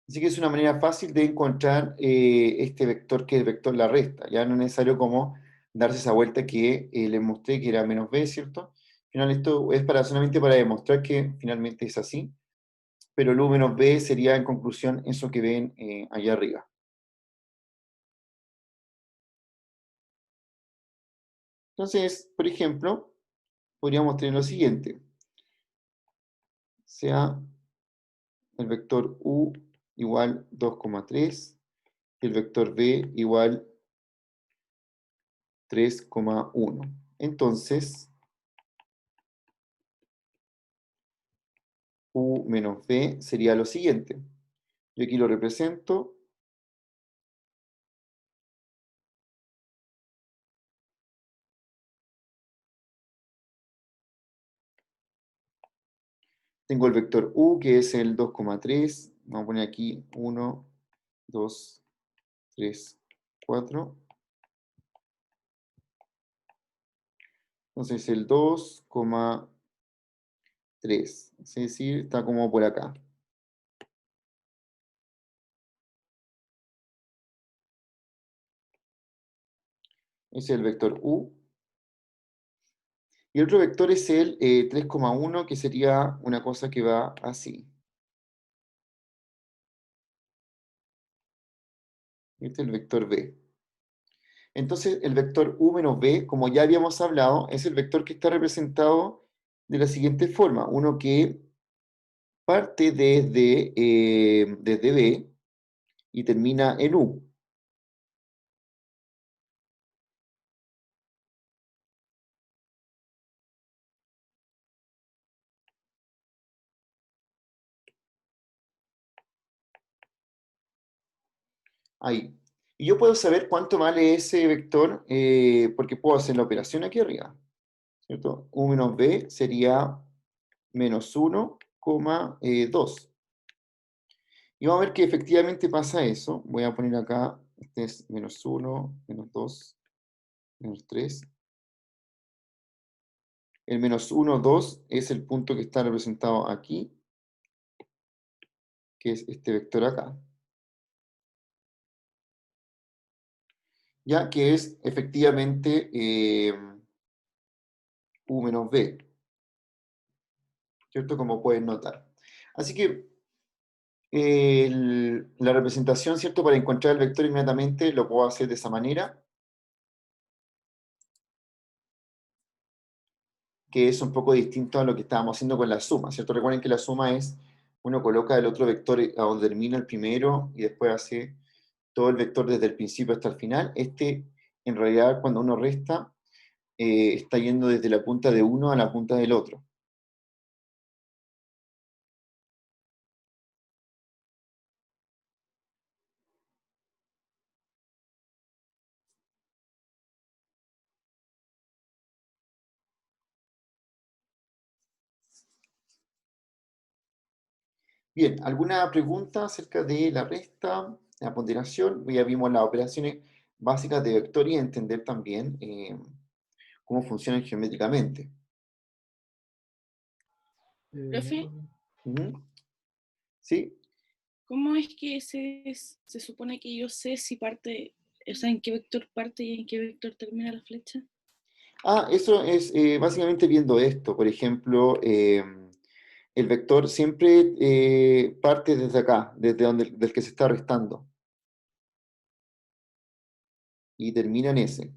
Así que es una manera fácil de encontrar este vector que es el vector la resta. Ya no es necesario como darse esa vuelta que les mostré que era menos b, ¿cierto? Al final esto es solamente para demostrar que finalmente es así, pero el u menos b sería en conclusión eso que ven allá arriba. Entonces, por ejemplo, podríamos tener lo siguiente. Sea el vector u igual 2,3 y el vector b igual 3,1. Entonces, U menos B sería lo siguiente. Yo aquí lo represento. Tengo el vector U, que es el 2,3. Vamos a poner aquí 1, 2, 3, 4. Entonces el 2,3. Es decir, está como por acá. Ese es el vector U. Y el otro vector es el 3,1, que sería una cosa que va así. Este es el vector B. Entonces, el vector U menos B, como ya habíamos hablado, es el vector que está representado de la siguiente forma. Uno que parte desde B y termina en U. Ahí. Y yo puedo saber cuánto vale ese vector porque puedo hacer la operación aquí arriba, ¿cierto? U menos B sería menos 1,2. Y vamos a ver que efectivamente pasa eso. Voy a poner acá, este es menos 1, menos 2, menos 3. El menos 1, 2 es el punto que está representado aquí, que es este vector acá. Ya que es efectivamente U menos B, ¿cierto? Como pueden notar. Así que la representación, ¿cierto? Para encontrar el vector inmediatamente lo puedo hacer de esa manera, que es un poco distinto a lo que estábamos haciendo con la suma, ¿cierto? Recuerden que la suma es, uno coloca el otro vector a donde termina el primero y después hace todo el vector desde el principio hasta el final. Este, en realidad, cuando uno resta, está yendo desde la punta de uno a la punta del otro. Bien, ¿alguna pregunta acerca de la resta, la ponderación? Ya vimos las operaciones básicas de vector y entender también cómo funcionan geométricamente. Profe, Ujú. ¿Sí? ¿cómo es que se supone que yo sé si parte, o sea, en qué vector parte y en qué vector termina la flecha? Eso es básicamente viendo esto. Por ejemplo, el vector siempre parte desde acá, desde donde, del que se está restando. Y termina en ese.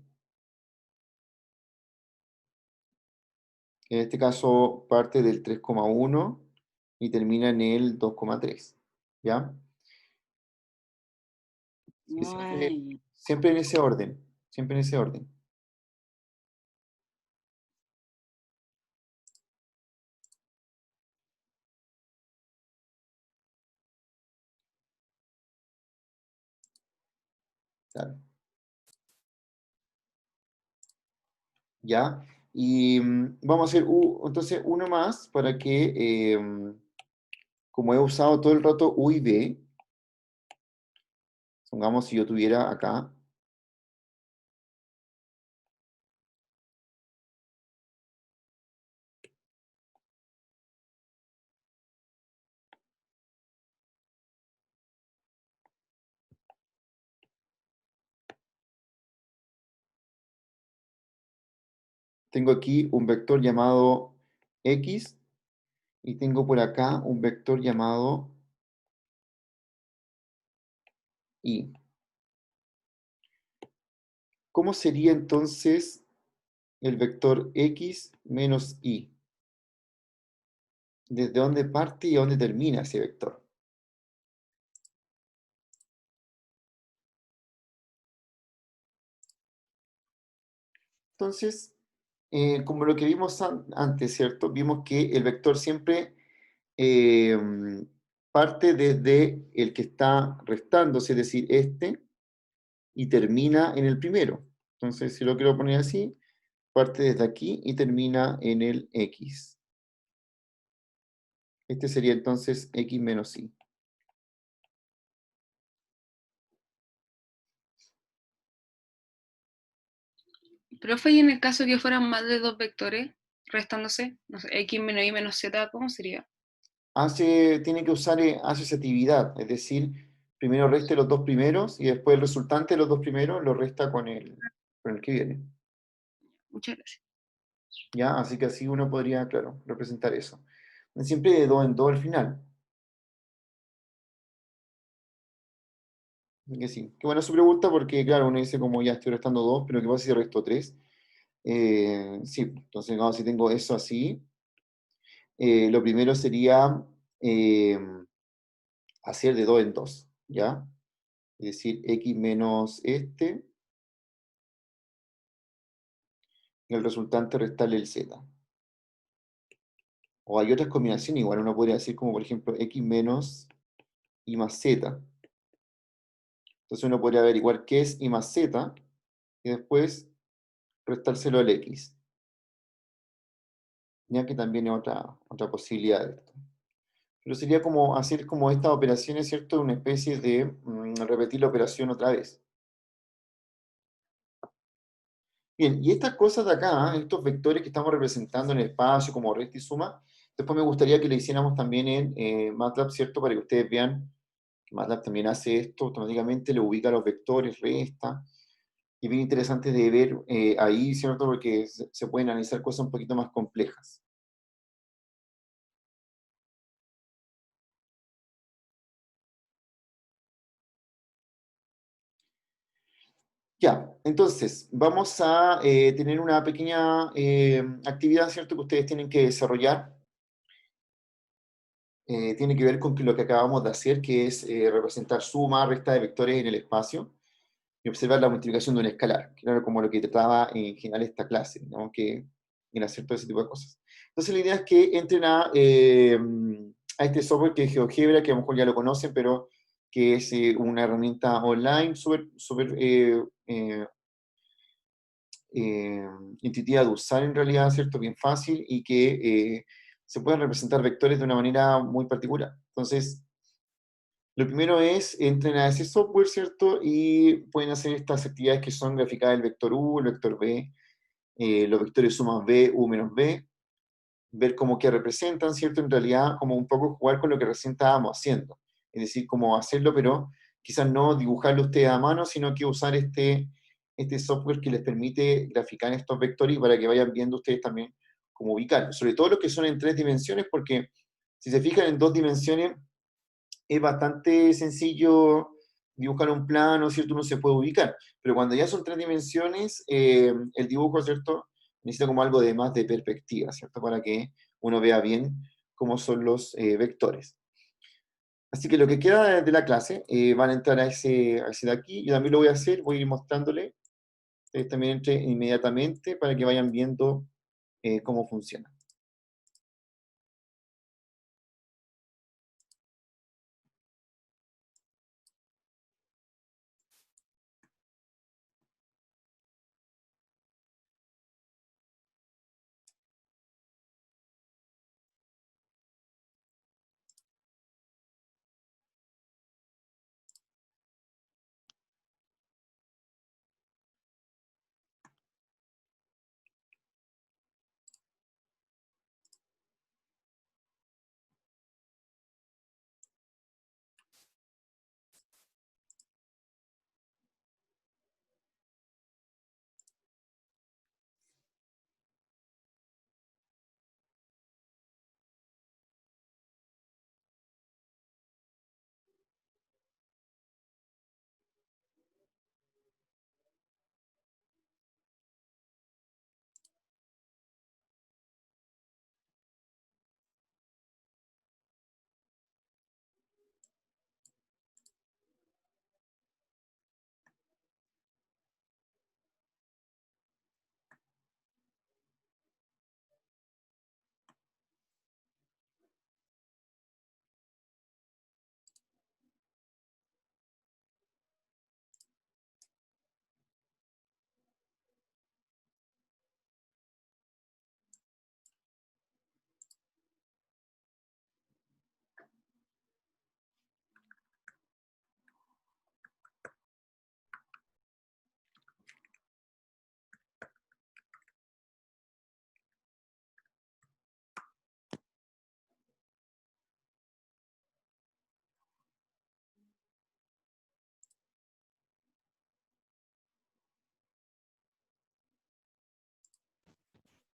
En este caso parte del 3,1 y termina en el 2,3. ¿Ya? Y siempre, Ay, siempre en ese orden. Siempre en ese orden. Claro. ¿Ya? Y vamos a hacer entonces uno más para que, como he usado todo el rato U y B, supongamos si yo tuviera acá, tengo aquí un vector llamado X y tengo por acá un vector llamado Y. ¿Cómo sería entonces el vector X menos Y? ¿Desde dónde parte y a dónde termina ese vector? Entonces, como lo que vimos antes, ¿cierto? Vimos que el vector siempre eh, parte desde el que está restándose, es decir, este, y termina en el primero. Entonces, si lo quiero poner así, parte desde aquí y termina en el X. Este sería entonces X menos Y. Profe, y en el caso que fueran más de dos vectores restándose, no sé, x menos y menos z, ¿cómo sería? Tiene que usar asociatividad, es decir, primero reste los dos primeros y después el resultante de los dos primeros lo resta con el que viene. Muchas gracias. ¿Ya? Así que así uno podría, claro, representar eso. Siempre de dos en dos al final. Que sí. Qué buena su pregunta porque, claro, uno dice como ya estoy restando 2, pero ¿qué pasa si resto 3? Sí, entonces, no, si tengo eso así, lo primero sería eh, hacer de 2 en 2, ¿ya? Es decir, x menos este, y el resultante restarle el z. O hay otras combinaciones, igual uno podría decir como, por ejemplo, x menos y más z. Entonces uno podría averiguar qué es y más z, y después restárselo al x, ya que también es otra posibilidad de esto. Pero sería como hacer como estas operaciones, ¿cierto? Una especie de repetir la operación otra vez. Bien, y estas cosas de acá, estos vectores que estamos representando en el espacio como resta y suma, después me gustaría que lo hiciéramos también en MATLAB, ¿cierto? Para que ustedes vean que MATLAB también hace esto automáticamente, le ubica los vectores, resta, y bien interesante de ver ahí, ¿cierto? Porque se pueden analizar cosas un poquito más complejas. Ya, entonces, vamos a tener una pequeña actividad, ¿cierto? Que ustedes tienen que desarrollar. Tiene que ver con lo que acabamos de hacer, que es representar suma, resta de vectores en el espacio y observar la multiplicación de un escalar, que era como lo que trataba en general esta clase, ¿no? Que en hacer todo ese tipo de cosas. Entonces la idea es que entren a este software que es GeoGebra, que a lo mejor ya lo conocen, pero que es una herramienta online súper eh, intuitiva de usar en realidad, ¿cierto? Bien fácil y que se pueden representar vectores de una manera muy particular. Entonces, lo primero es, entren a ese software, ¿cierto? Y pueden hacer estas actividades que son graficar el vector U, el vector B, los vectores sumas B, U menos B, ver cómo que representan, ¿cierto? En realidad, como un poco jugar con lo que recién estábamos haciendo. Es decir, cómo hacerlo, pero quizás no dibujarlo ustedes a mano, sino que usar este software que les permite graficar estos vectores para que vayan viendo ustedes también cómo ubicarlos. Sobre todo los que son en 3 dimensiones, porque si se fijan en 2 dimensiones, es bastante sencillo dibujar un plano, ¿cierto? Uno se puede ubicar. Pero cuando ya son 3 dimensiones, el dibujo, ¿cierto? Necesita como algo de más de perspectiva, ¿cierto? Para que uno vea bien cómo son los vectores. Así que lo que queda de la clase, van a entrar a ese de aquí, yo también lo voy a hacer, voy a ir mostrándole, ustedes también entren inmediatamente para que vayan viendo cómo funciona.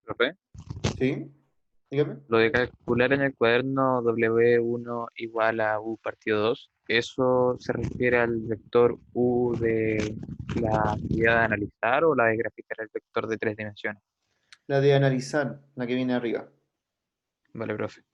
Profe, ¿Sí? Dígame. Lo de calcular en el cuaderno W1 igual a U partido 2, ¿eso se refiere al vector U de la actividad de analizar o la de graficar el vector de tres dimensiones? La de analizar, la que viene arriba. Vale, profe.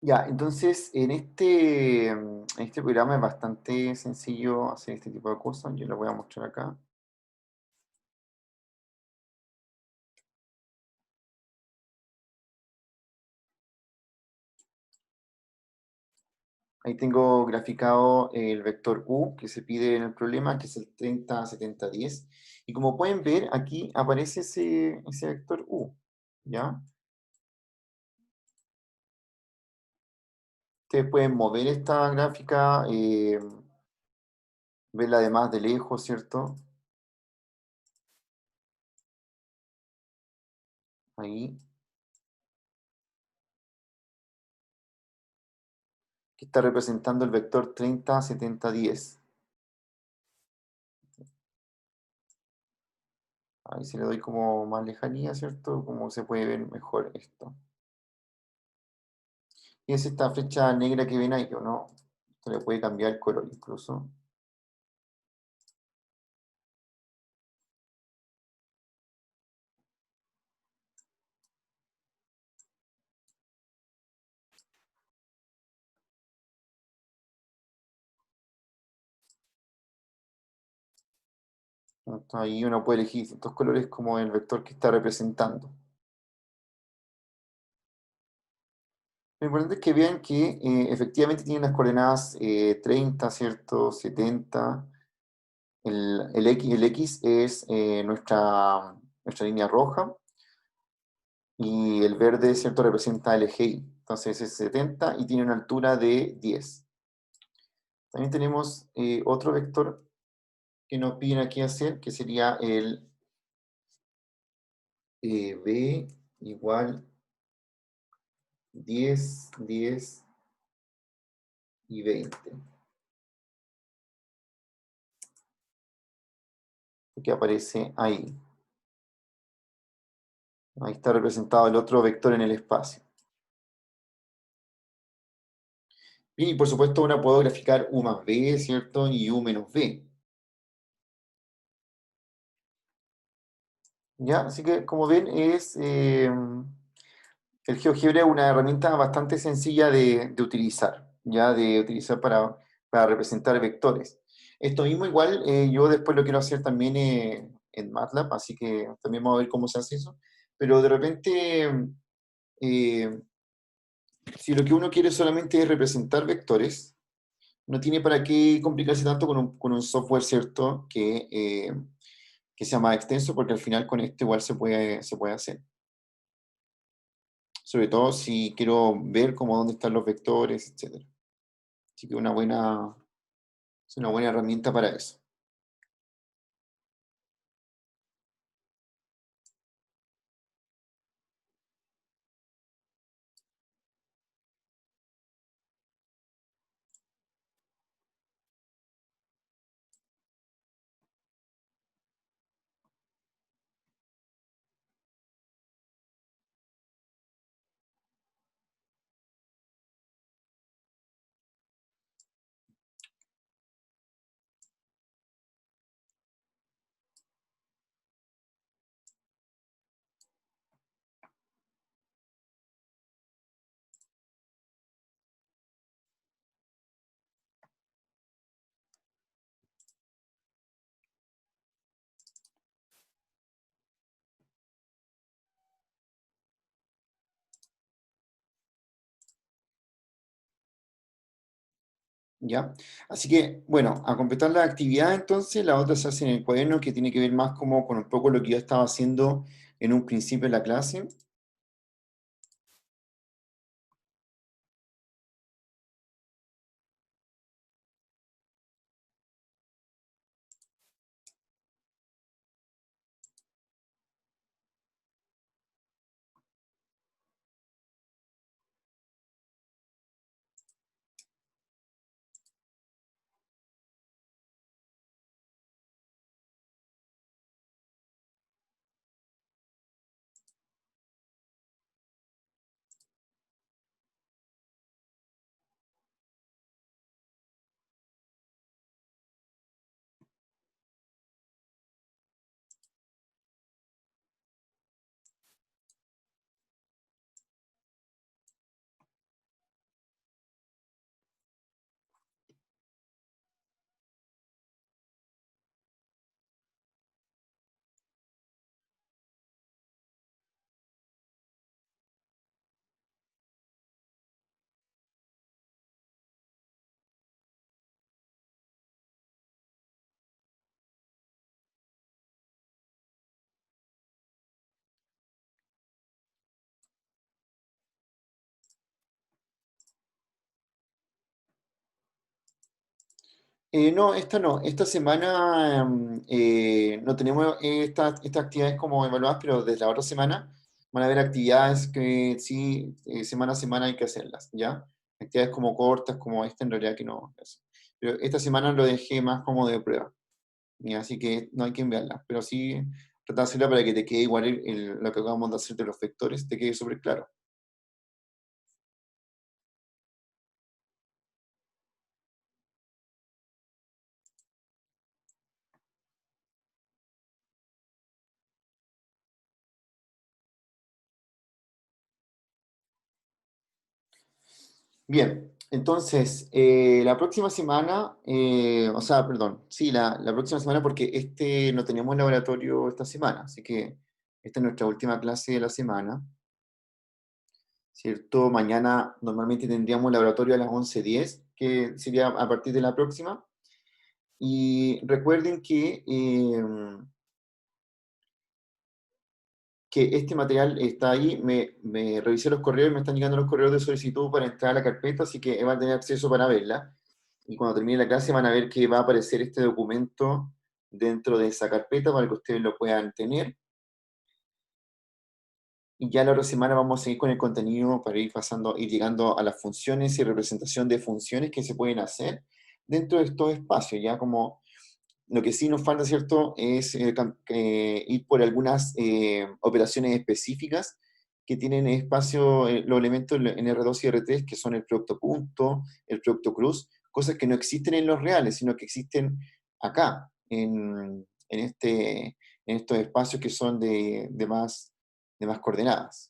Ya, entonces en este programa es bastante sencillo hacer este tipo de cosas. Yo lo voy a mostrar acá. Ahí tengo graficado el vector U que se pide en el problema, que es el 30, 70, 10. Y como pueden ver, aquí aparece ese vector U. ¿Ya? Ustedes pueden mover esta gráfica, verla además de lejos, ¿cierto? Ahí, que está representando el vector 30, 70, 10. Ahí se le doy como más lejanía, ¿cierto? Como se puede ver mejor esto. Y es esta flecha negra que ven ahí, ¿o no? Se le puede cambiar el color incluso. Entonces, ahí uno puede elegir distintos colores como el vector que está representando. Lo importante es que vean que efectivamente tienen las coordenadas 30, ¿cierto? 70. El X es nuestra línea roja y el verde, ¿cierto? Representa el eje Y. Entonces es 70 y tiene una altura de 10. También tenemos otro vector que nos piden aquí hacer, que sería el B igual 10, 10 y 20. Que aparece ahí. Ahí está representado el otro vector en el espacio. Y por supuesto ahora puedo graficar U más B, ¿cierto? Y U menos B. ¿Ya? Así que como ven el GeoGebra es una herramienta bastante sencilla de utilizar, ya de utilizar para representar vectores. Esto mismo igual yo después lo quiero hacer también en MATLAB, así que también vamos a ver cómo se hace eso. Pero de repente, eh, si lo que uno quiere solamente es representar vectores, no tiene para qué complicarse tanto con un software, ¿cierto? Que sea más extenso, porque al final con esto igual se puede hacer. Sobre todo si quiero ver cómo dónde están los vectores, etc. Así que es una buena herramienta para eso. ¿Ya? Así que, bueno, a completar la actividad entonces, la otra se hace en el cuaderno, que tiene que ver más como con un poco lo que yo estaba haciendo en un principio de la clase. No, esta no. Esta semana no tenemos estas actividades como evaluadas, pero desde la otra semana van a haber actividades que sí, semana a semana hay que hacerlas, ¿ya? Actividades como cortas, como esta, en realidad que no. Pero esta semana lo dejé más como de prueba, ¿ya? Así que no hay que enviarla, pero sí trata de hacerla para que te quede igual lo que acabamos de hacer de los vectores, te quede súper claro. Bien, entonces, la próxima semana, o sea, perdón, sí, la próxima semana porque no tenemos laboratorio esta semana, así que esta es nuestra última clase de la semana, ¿cierto? Mañana normalmente tendríamos laboratorio a las 11:10, que sería a partir de la próxima, y recuerden que este material está ahí, me revisé los correos, me están llegando los correos de solicitud para entrar a la carpeta, así que van a tener acceso para verla. Y cuando termine la clase van a ver que va a aparecer este documento dentro de esa carpeta para que ustedes lo puedan tener. Y ya la otra semana vamos a seguir con el contenido para ir pasando, ir llegando a las funciones y representación de funciones que se pueden hacer dentro de estos espacios, ya como lo que sí nos falta, ¿cierto?, es ir por algunas operaciones específicas que tienen espacio, los elementos en R2 y R3, que son el producto punto, el producto cruz, cosas que no existen en los reales, sino que existen acá, en estos espacios que son de más coordenadas.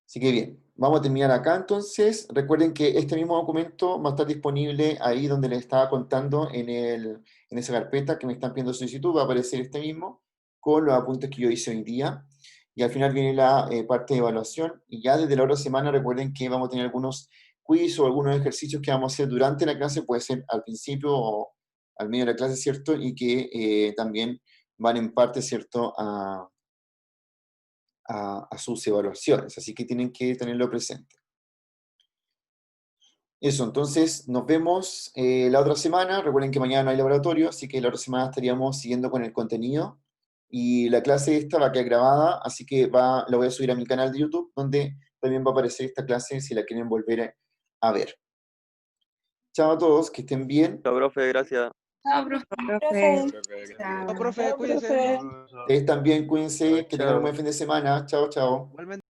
Así que bien, vamos a terminar acá entonces. Recuerden que este mismo documento va a estar disponible ahí donde les estaba contando en esa carpeta que me están pidiendo solicitud, va a aparecer este mismo con los apuntes que yo hice hoy día. Y al final viene la parte de evaluación. Y ya desde la otra semana recuerden que vamos a tener algunos quiz o algunos ejercicios que vamos a hacer durante la clase, puede ser al principio o al medio de la clase, ¿cierto? Y que también van en parte, ¿cierto?, a sus evaluaciones, así que tienen que tenerlo presente. Eso, entonces nos vemos la otra semana. Recuerden que mañana no hay laboratorio, así que la otra semana estaríamos siguiendo con el contenido. Y la clase esta va a quedar grabada, así que la voy a subir a mi canal de YouTube, donde también va a aparecer esta clase si la quieren volver a ver. Chao a todos, que estén bien. Chao, profe, gracias. Chao, profe. Profe. Chao, profe, cuídese. Ustedes también, cuídense, que tengan un Chao. buen fin de semana. Chao, chao. Igualmente.